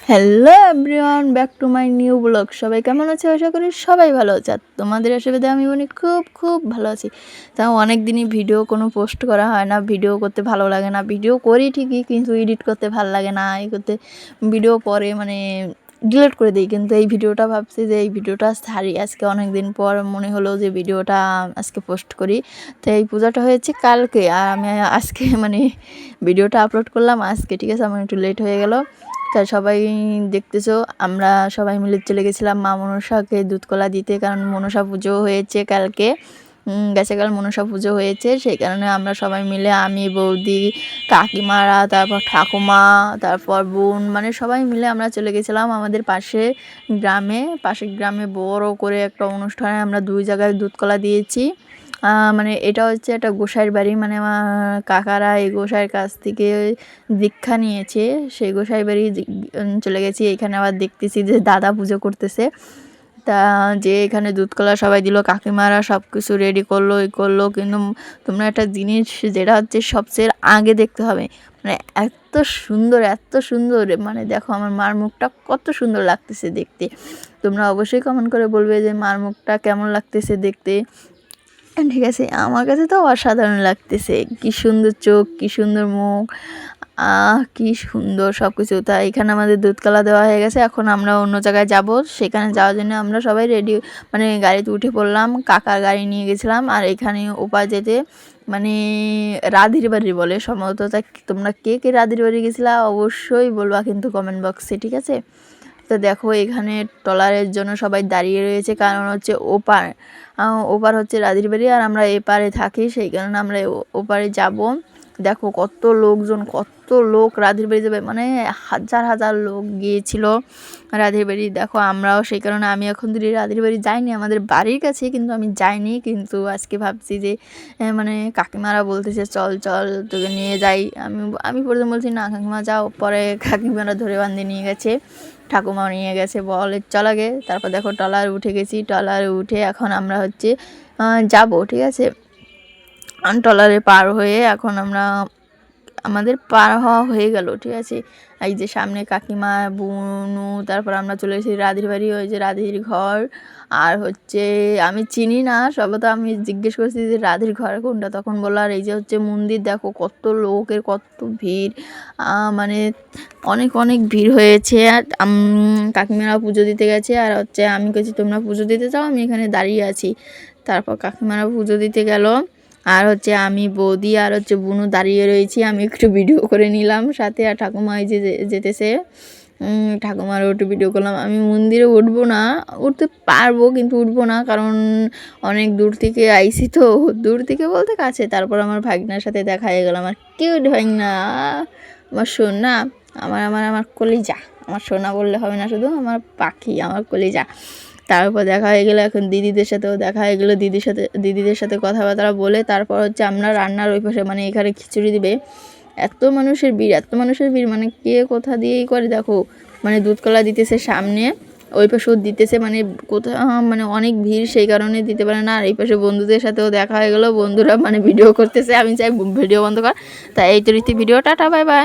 Hello everyone, back to my new blog. সবাই কেমন আছে? আশা করি সবাই ভালো আছে। আর তোমাদের আশীর্বাদে আমি খুব খুব ভালো আছি। তাও অনেক দিনই ভিডিও কোনো পোস্ট করা হয় না, ভিডিও করতে ভালো লাগে না। ভিডিও করি ঠিকই, কিন্তু এডিট করতে ভালো লাগে না। এই করতে ভিডিও পরে ডিলিট করে দিই। কিন্তু এই ভিডিওটা ভাবছি যে এই ভিডিওটা ছাড়ি। আজকে অনেক দিন পর মনে হলো যে ভিডিওটা আজকে পোস্ট করি। তো এই পূজাটা হয়েছে কালকে, আর আমি আজকে ভিডিওটা আপলোড করলাম আজকে, ঠিক আছে? আমার একটু লেট হয়ে গেল। তা সবাই দেখতেছো, আমরা সবাই মিলে চলে গেছিলাম মা মনসাকে দুধকলা দিতে, কারণ মনসা পুজো হয়েছে কালকে। গেছে কাল মনসা পুজো হয়েছে, সেই কারণে আমরা সবাই মিলে, আমি, বৌদি, কাকিমারা, তারপর ঠাকুমা, তারপর বোন, সবাই মিলে আমরা চলে গেছিলাম আমাদের পাশের গ্রামে বড় করে একটা অনুষ্ঠানে। আমরা 2 জায়গায় দুধকলা দিয়েছি। এটা হচ্ছে একটা গোসাইয়ের বাড়ি, আমার কাকারা এই গোসাইয়ের কাছ থেকে দীক্ষা নিয়েছে। সেই গোসাই বাড়ি চলে গেছি। এখানে আবার দেখতেছি যে দাদা পুজো করতেছে। তা যে এখানে দুধকলা সবাই দিল, কাকিমারা সব কিছু রেডি করলো, কিন্তু তোমরা একটা জিনিস যেটা হচ্ছে সবচেয়ে আগে দেখতে হবে, এত সুন্দর, এত সুন্দর, দেখো আমার মার মুখটা কত সুন্দর লাগতেছে দেখতে। তোমরা অবশ্যই কমেন্ট করে বলবে যে মার মুখটা কেমন লাগতেছে দেখতে। ঠিক আছে, আমার কাছে তো অসাধারণ লাগতেছে। কি সুন্দর চোখ, কি সুন্দর মুখ, কি সুন্দর সব কিছু। তা এখানে আমাদের দুধকলা দেওয়া হয়ে গেছে। এখন আমরা অন্য জায়গায় যাব, সেখানে যাওয়ার জন্য আমরা সবাই রেডি, গাড়িতে উঠে পড়লাম। কাকার গাড়ি নিয়ে গেছিলাম। আর এখানে ওপার যেতে রাধির বাড়ি বলে সম্ভবত। তা তোমরা কে কে রাধির বাড়ি গেছিলা অবশ্যই বলবা কিন্তু কমেন্ট বক্সে, ঠিক আছে? তো দেখো এখানে ট্রলারের জন্য সবাই দাঁড়িয়ে রয়েছে, কারণ হচ্ছে ওপার হচ্ছে রাধির বাড়ি, আর আমরা এপারে থাকি, সেই কারণে আমরা ওপারে যাব। দেখো কত লোকজন, কত লোক রাধির বাড়ি যাবে, হাজার হাজার লোক গিয়েছিল রাধির বাড়ি। দেখো আমরাও, সেই কারণে আমি এখন ধরে রাধির বাড়ি যাইনি, আমাদের বাড়ির কাছে, কিন্তু আমি যাইনি। কিন্তু আজকে ভাবছি যে কাকিমারা বলতেছে চল চল তোকে নিয়ে যাই। আমি প্রথম বলছি না কাকিমা যাও, পরে কাকিমারা ধরে বান্ধে নিয়ে গেছে, ঠাকুমাও নিয়ে গেছে, বলে চল আগে। তারপর দেখো ট্রলারে উঠে গেছি। ট্রলারে উঠে এখন আমরা যাব, ঠিক আছে? ট্রলারে পার হয়ে এখন আমাদের পার হওয়া হয়ে গেল, ঠিক আছে? এই যে সামনে কাকিমা, বুনু, তারপর আমরা চলে এসেছি রাধির বাড়ি, ওই যে রাধির ঘর। আর আমি চিনি না, সবে তো আমি জিজ্ঞেস করছি যে রাধির ঘর কোনটা, তখন বললো আর এই যে হচ্ছে মন্দির। দেখো কত লোকের, কত ভিড়, অনেক অনেক ভিড় হয়েছে। আর কাকিমারা পুজো দিতে গেছে, আর আমি কেছি তোমরা পুজো দিতে চাও, আমি এখানে দাঁড়িয়ে আছি। তারপর কাকিমারা পুজো দিতে গেল, আর আমি, বৌদি আর বুনু দাঁড়িয়ে রয়েছি। আমি একটু ভিডিও করে নিলাম সাথে। আর ঠাকুমা এই যে যেতেছে, ঠাকুমারও একটু ভিডিও করলাম। আমি মন্দিরে উঠবো না, উঠতে পারবো কিন্তু উঠবো না, কারণ অনেক দূর থেকে আইছি তো, দূর থেকে বলতে কাছে। তারপর আমার ভাগনার সাথে দেখা হয়ে গেল, আমার কিউট ভাগনা, আমার সোনা, আমার কলিজা। আমার সোনা বললে হবে না, শুধু আমার পাখি, আমার কলিজা। তারপর দেখা হয়ে গেলো, এখন দিদিদের সাথেও দেখা হয়ে গেলো। দিদিদের সাথে কথাবার্তা বলে তারপর আমরা রান্নার ওই পাশে, এখানে খিচুড়ি দিবে। এত মানুষের ভিড়, এত মানুষের ভিড়, কে কোথা দিয়েই করে। দেখো দুধকলা দিতেছে সামনে, ওই পাশেও দিতেছে, কোথা অনেক ভিড়, সেই কারণে দিতে পারে না। আর এই পাশে বন্ধুদের সাথেও দেখা হয়ে গেলো, বন্ধুরা ভিডিও করতেছে, আমি চাই ভিডিও বন্ধ কর। তাই এই তো রীতি ভিডিও, টাটা, বাই বাই।